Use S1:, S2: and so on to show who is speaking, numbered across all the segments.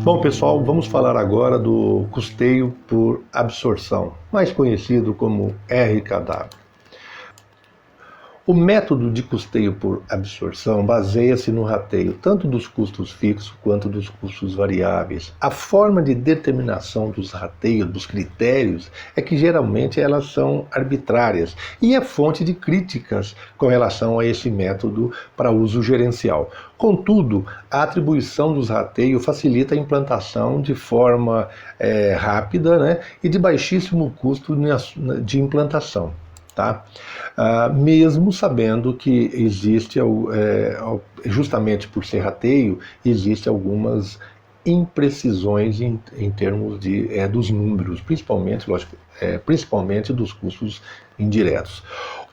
S1: Bom, pessoal, vamos falar agora do custeio por absorção, mais conhecido como RKW. O método de custeio por absorção baseia-se no rateio tanto dos custos fixos quanto dos custos variáveis. A forma de determinação dos rateios, dos critérios, é que geralmente elas são arbitrárias e é fonte de críticas com relação a esse método para uso gerencial. Contudo, a atribuição dos rateios facilita a implantação de forma rápida, né, e de baixíssimo custo de implantação. Tá? Mesmo sabendo que existe, justamente por ser rateio, existe algumas imprecisões em termos dos números, principalmente dos custos indiretos.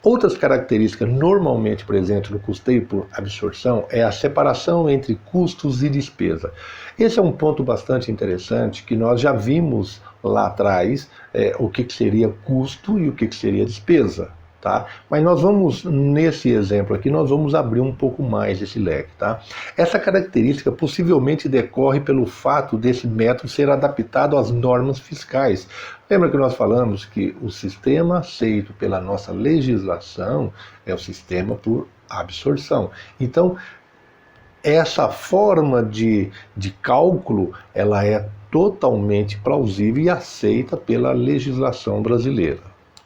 S1: Outras características normalmente presentes no custeio por absorção é a separação entre custos e despesa. Esse é um ponto bastante interessante que nós já vimos lá atrás, o que seria custo e o que seria despesa. Tá? Mas nós vamos, nesse exemplo aqui, nós vamos abrir um pouco mais esse leque. Tá? Essa característica possivelmente decorre pelo fato desse método ser adaptado às normas fiscais. Lembra que nós falamos que o sistema aceito pela nossa legislação é o sistema por absorção. Então, essa forma de cálculo, ela é totalmente plausível e aceita pela legislação brasileira.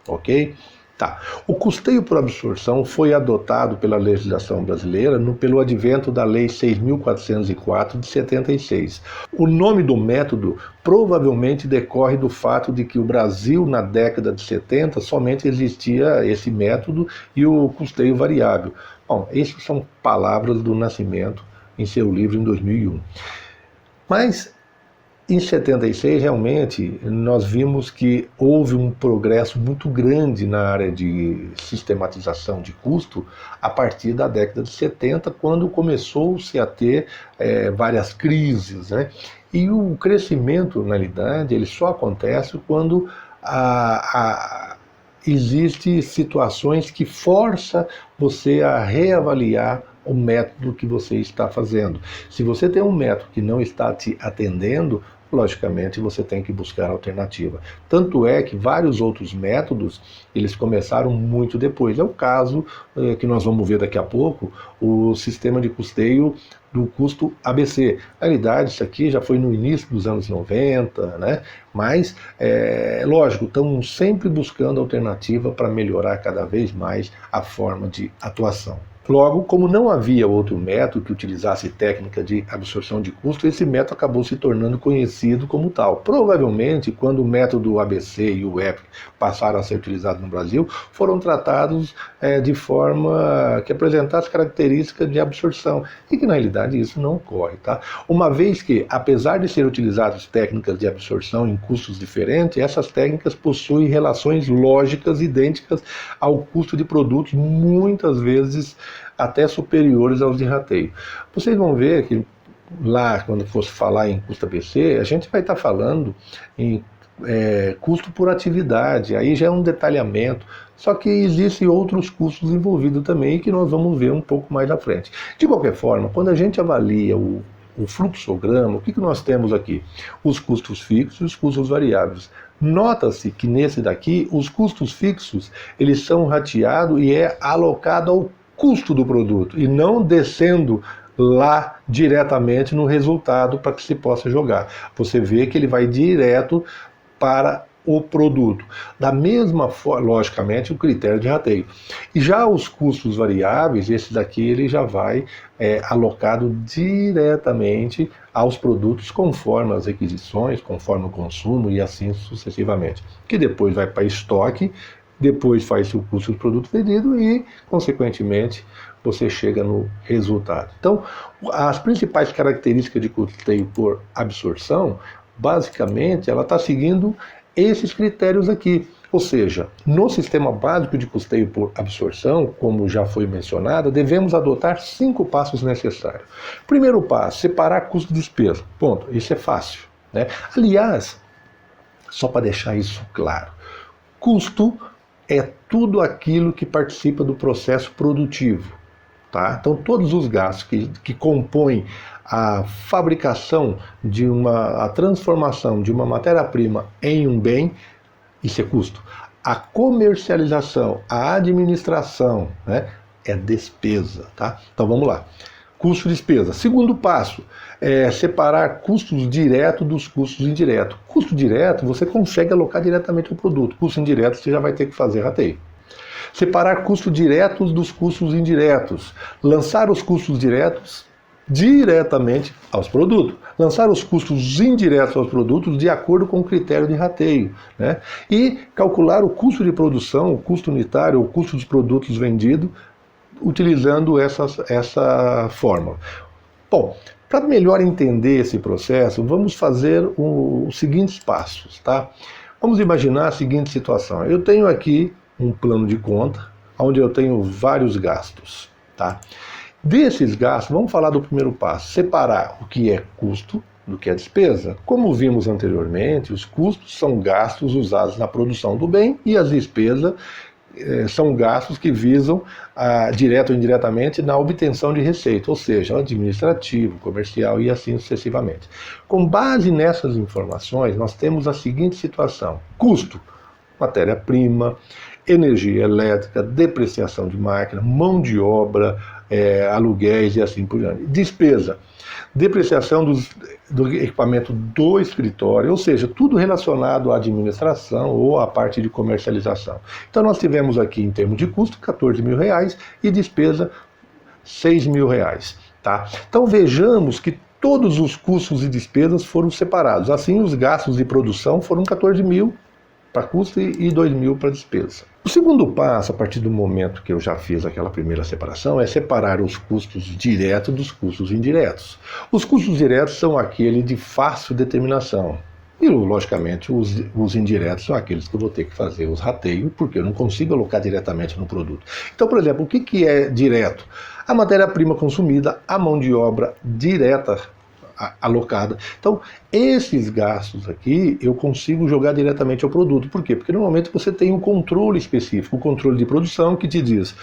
S1: Ok? Tá. O custeio por absorção foi adotado pela legislação brasileira pelo advento da Lei 6.404 de 76. O nome do método provavelmente decorre do fato de que o Brasil, na década de 70, somente existia esse método e o custeio variável. Bom, essas são palavras do Nascimento em seu livro em 2001. Mas em 76, realmente, nós vimos que houve um progresso muito grande na área de sistematização de custo a partir da década de 70, quando começou-se a ter várias crises, né? E o crescimento, na realidade, ele só acontece quando existem situações que forçam você a reavaliar o método que você está fazendo. Se você tem um método que não está te atendendo, logicamente você tem que buscar alternativa. Tanto é que vários outros métodos, eles começaram muito depois. É o caso que nós vamos ver daqui a pouco, o sistema de custeio do custo ABC. Na realidade, isso aqui já foi no início dos anos 90, né? Mas, lógico, estamos sempre buscando alternativa para melhorar cada vez mais a forma de atuação. Logo, como não havia outro método que utilizasse técnica de absorção de custo, esse método acabou se tornando conhecido como tal. Provavelmente, quando o método ABC e o EPIC passaram a ser utilizados no Brasil, foram tratados de forma que apresentasse características de absorção, e que na realidade isso não ocorre. Tá? Uma vez que, apesar de ser utilizadas técnicas de absorção em custos diferentes, essas técnicas possuem relações lógicas idênticas ao custo de produtos, muitas vezes até superiores aos de rateio. Vocês vão ver que lá, quando fosse falar em custo ABC, a gente vai estar falando em custo por atividade, aí já é um detalhamento, só que existem outros custos envolvidos também que nós vamos ver um pouco mais à frente. De qualquer forma, quando a gente avalia o fluxograma, o que nós temos aqui? Os custos fixos e os custos variáveis. Nota-se que nesse daqui, os custos fixos, eles são rateados e é alocado ao custo do produto, e não descendo lá diretamente no resultado para que se possa jogar. Você vê que ele vai direto para o produto. Da mesma forma, logicamente, o critério de rateio. E já os custos variáveis, esse daqui ele já vai alocado diretamente aos produtos conforme as requisições, conforme o consumo e assim sucessivamente. Que depois vai para estoque, depois faz o custo do produto vendido e, consequentemente, você chega no resultado. Então, as principais características de custeio por absorção, basicamente, ela está seguindo esses critérios aqui. Ou seja, no sistema básico de custeio por absorção, como já foi mencionado, devemos adotar 5 passos necessários. Primeiro passo, separar custo e despesa. Ponto. Isso é fácil, né? Aliás, só para deixar isso claro, custo é tudo aquilo que participa do processo produtivo. tá? Então todos os gastos que compõem a fabricação a transformação de uma matéria-prima em um bem, isso é custo. A comercialização, a administração, né, é despesa, tá? Então vamos lá. Custo e despesa. Segundo passo, separar custos diretos dos custos indiretos. Custo direto você consegue alocar diretamente ao produto. Custo indireto você já vai ter que fazer rateio. Separar custos diretos dos custos indiretos. Lançar os custos diretos diretamente aos produtos. Lançar os custos indiretos aos produtos de acordo com o critério de rateio, né? E calcular o custo de produção, o custo unitário, o custo dos produtos vendidos, utilizando essa fórmula. Bom, para melhor entender esse processo, vamos fazer os seguintes passos, tá? Vamos imaginar a seguinte situação. Eu tenho aqui um plano de conta, onde eu tenho vários gastos, tá? Desses gastos, vamos falar do primeiro passo, separar o que é custo do que é despesa. Como vimos anteriormente, os custos são gastos usados na produção do bem e as despesas são gastos que visam, direto ou indiretamente, na obtenção de receita, ou seja, administrativo, comercial e assim sucessivamente. Com base nessas informações, nós temos a seguinte situação: custo, matéria-prima, energia elétrica, depreciação de máquina, mão de obra, aluguéis e assim por diante. Despesa, depreciação do equipamento do escritório, ou seja, tudo relacionado à administração ou à parte de comercialização. Então nós tivemos aqui, em termos de custo, R$14.000 e despesa R$6.000, tá? Então vejamos que todos os custos e despesas foram separados. Assim, os gastos de produção foram R$14.000 para custo e R$2.000 para despesa. O segundo passo, a partir do momento que eu já fiz aquela primeira separação, é separar os custos diretos dos custos indiretos. Os custos diretos são aqueles de fácil determinação. E, logicamente, os indiretos são aqueles que eu vou ter que fazer os rateios, porque eu não consigo alocar diretamente no produto. Então, por exemplo, o que é direto? A matéria-prima consumida, a mão de obra direta alocada. Então, esses gastos aqui eu consigo jogar diretamente ao produto. Por quê? Porque normalmente você tem um controle específico, um controle de produção que te diz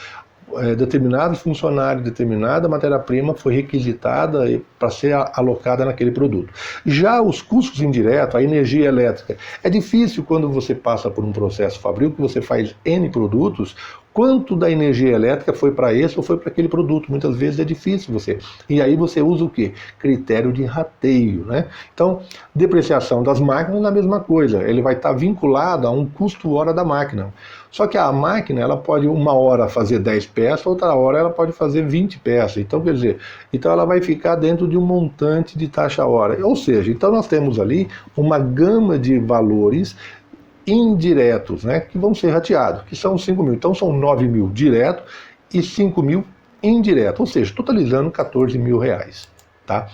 S1: determinado funcionário, determinada matéria-prima foi requisitada para ser alocada naquele produto. Já os custos indiretos, a energia elétrica, é difícil quando você passa por um processo fabril, que você faz N produtos, quanto da energia elétrica foi para esse ou foi para aquele produto. Muitas vezes é difícil você. E aí você usa o quê? Critério de rateio, né? Então, depreciação das máquinas é a mesma coisa. Ele vai estar vinculado a um custo hora da máquina. Só que a máquina, ela pode uma hora fazer 10 peças, outra hora ela pode fazer 20 peças. Então, quer dizer, então ela vai ficar dentro de um montante de taxa hora. Ou seja, então nós temos ali uma gama de valores indiretos, né, que vão ser rateados, que são 5.000. Então são 9.000 direto e 5.000 indireto, ou seja, totalizando R$14.000, tá?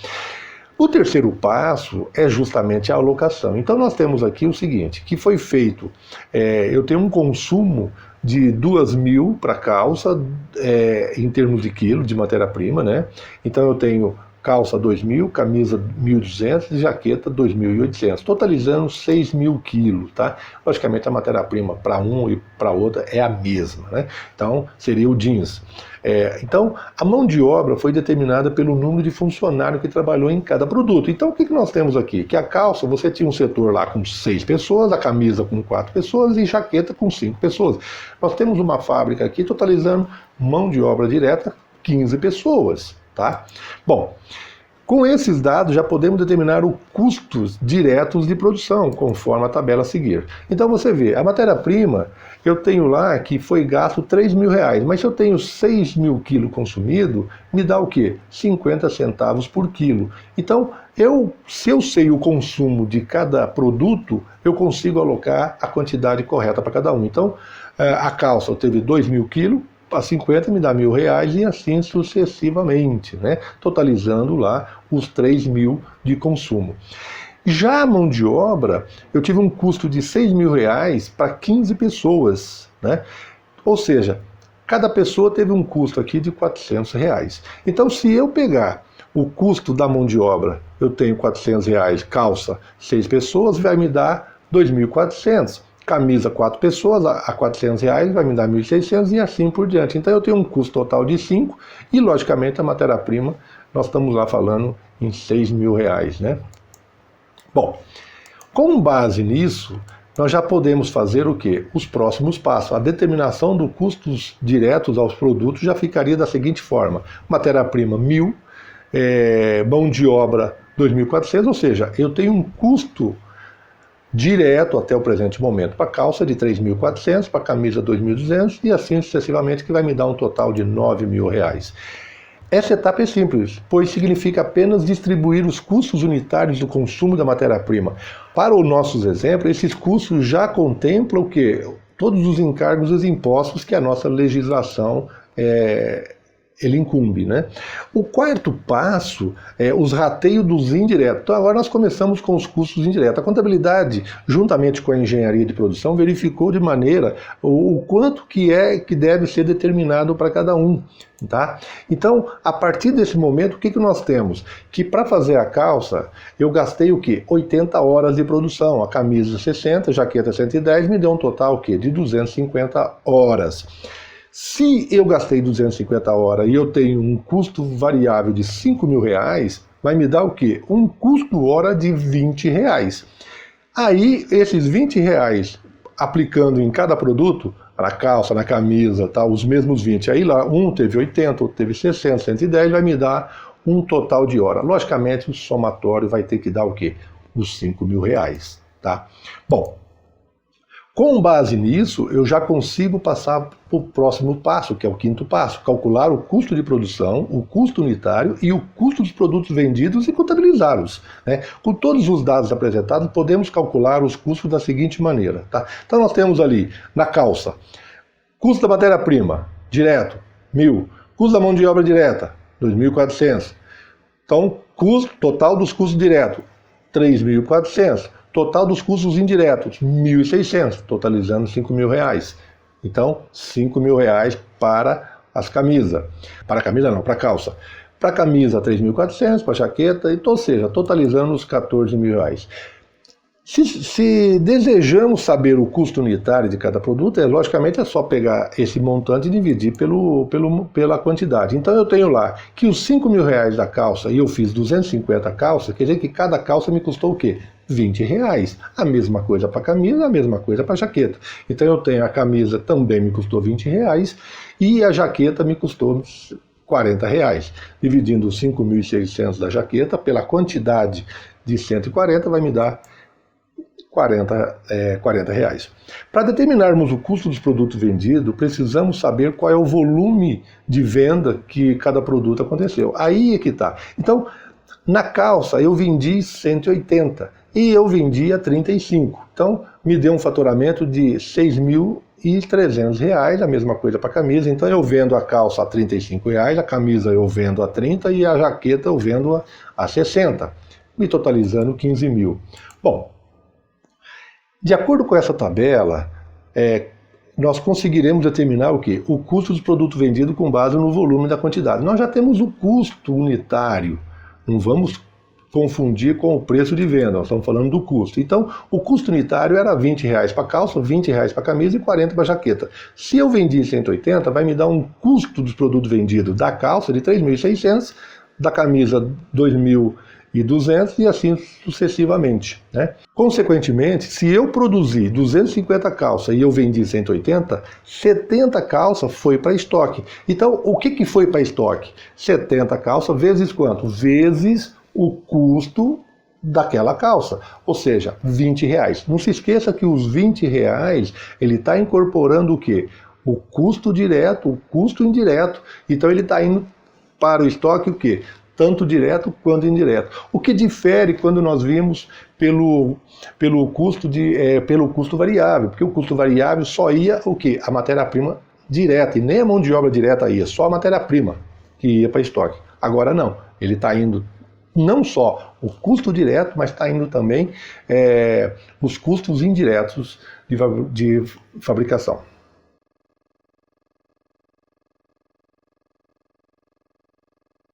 S1: O terceiro passo é justamente a alocação. Então nós temos aqui o seguinte, que foi feito, eu tenho um consumo de 2.000 para calça, em termos de quilo de matéria-prima, né? Então eu tenho calça 2.000, camisa 1.200 e jaqueta 2.800, totalizando 6.000 quilos, tá? Logicamente a matéria-prima para um e para outra é a mesma, né? Então seria o jeans. Então a mão de obra foi determinada pelo número de funcionários que trabalhou em cada produto. Então o que nós temos aqui? Que a calça, você tinha um setor lá com 6 pessoas, a camisa com 4 pessoas e jaqueta com 5 pessoas. Nós temos uma fábrica aqui totalizando mão de obra direta 15 pessoas. Tá? Bom, com esses dados já podemos determinar os custos diretos de produção, conforme a tabela a seguir. Então você vê, a matéria-prima, eu tenho lá que foi gasto R$3.000, mas se eu tenho 6.000 quilos consumido, me dá o quê? 50 centavos por quilo. Então, se eu sei o consumo de cada produto, eu consigo alocar a quantidade correta para cada um. Então, a calça teve 2.000 quilos, a 50 me dá R$1.000 e assim sucessivamente, né? Totalizando lá os 3.000 de consumo. Já a mão de obra, eu tive um custo de R$6.000 para 15 pessoas, né? Ou seja, cada pessoa teve um custo aqui de R$400. Então, se eu pegar o custo da mão de obra, eu tenho R$400, calça 6 pessoas, vai me dar 2.400. Camisa 4 pessoas a R$400 vai me dar 1.600 e assim por diante. Então eu tenho um custo total de 5 e logicamente a matéria-prima nós estamos lá falando em R$6.000, né? Bom, com base nisso, nós já podemos fazer o quê? Os próximos passos. A determinação dos custos diretos aos produtos já ficaria da seguinte forma: matéria-prima 1.000, mão de obra 2.400, ou seja, eu tenho um custo direto até o presente momento para a calça de 3.400, para a camisa 2.200 e assim sucessivamente, que vai me dar um total de R$9.000. Essa etapa é simples, pois significa apenas distribuir os custos unitários do consumo da matéria-prima. Para os nossos exemplos, esses custos já contemplam o quê? Todos os encargos e os impostos que a nossa legislação ele incumbe, né? O quarto passo é os rateios dos indiretos. Então agora nós começamos com os custos indiretos. A contabilidade, juntamente com a engenharia de produção, verificou de maneira o quanto que deve ser determinado para cada um, tá? Então, a partir desse momento, o que nós temos? Que para fazer a calça, eu gastei o quê? 80 horas de produção. A camisa 60, a jaqueta 110, me deu um total o quê? De 250 horas. Se eu gastei 250 horas e eu tenho um custo variável de R$5.000, vai me dar o quê? Um custo hora de R$20. Aí, esses R$20 aplicando em cada produto, na calça, na camisa, tá, os mesmos 20. Aí lá, um teve 80, outro teve 60, 110, vai me dar um total de hora. Logicamente, o somatório vai ter que dar o quê? Os R$5.000, tá? Bom, com base nisso, eu já consigo passar para o próximo passo, que é o quinto passo: calcular o custo de produção, o custo unitário e o custo dos produtos vendidos e contabilizá-los, né? Com todos os dados apresentados, podemos calcular os custos da seguinte maneira, tá? Então nós temos ali, na calça, custo da matéria-prima, direto, 1.000. Custo da mão de obra direta, 2.400. Então, custo total dos custos diretos, 3.400. Total dos custos indiretos, 1.600, totalizando R$5.000. Então, R$5.000 para as camisas. Para a camisa não, para a calça. Para a camisa, 3.400, para a jaqueta, ou seja, totalizando os R$14.000. Se desejamos saber o custo unitário de cada produto, logicamente é só pegar esse montante e dividir pela quantidade. Então eu tenho lá que os R$5.000 da calça e eu fiz 250 calças, quer dizer que cada calça me custou o quê? R$20. A mesma coisa para a camisa, a mesma coisa para a jaqueta. Então eu tenho a camisa também me custou R$20 e a jaqueta me custou R$40. Dividindo os 5.600 da jaqueta pela quantidade de 140 vai me dar R$40. Para determinarmos o custo dos produtos vendidos, precisamos saber qual é o volume de venda que cada produto aconteceu. Aí é que está. Então, na calça eu vendi 180 e eu vendi a 35. Então, me deu um faturamento de R$6.300, a mesma coisa para a camisa. Então, eu vendo a calça a R$35, a camisa eu vendo a 30 e a jaqueta eu vendo a 60, me totalizando 15.000. Bom, de acordo com essa tabela, nós conseguiremos determinar o quê? O custo dos produtos vendidos com base no volume da quantidade. Nós já temos o custo unitário, não vamos confundir com o preço de venda, nós estamos falando do custo. Então, o custo unitário era R$20 para a calça, R$20 para a camisa e 40 para a jaqueta. Se eu vendi 180, vai me dar um custo dos produtos vendidos da calça de 3.600, da camisa 2.200 e assim sucessivamente, né? Consequentemente, se eu produzi 250 calças e eu vendi 180, 70 calças foi para estoque. Então, o que foi para estoque? 70 calças vezes quanto? Vezes o custo daquela calça, ou seja, R$20. Não se esqueça que os R$20, ele está incorporando o quê? O custo direto, o custo indireto. Então ele está indo para o estoque o quê? Tanto direto quanto indireto. O que difere quando nós vimos pelo custo variável, porque o custo variável só ia o quê? A matéria-prima direta, e nem a mão de obra direta ia, só a matéria-prima que ia para estoque. Agora não, ele está indo não só o custo direto, mas está indo também os custos indiretos de fabricação.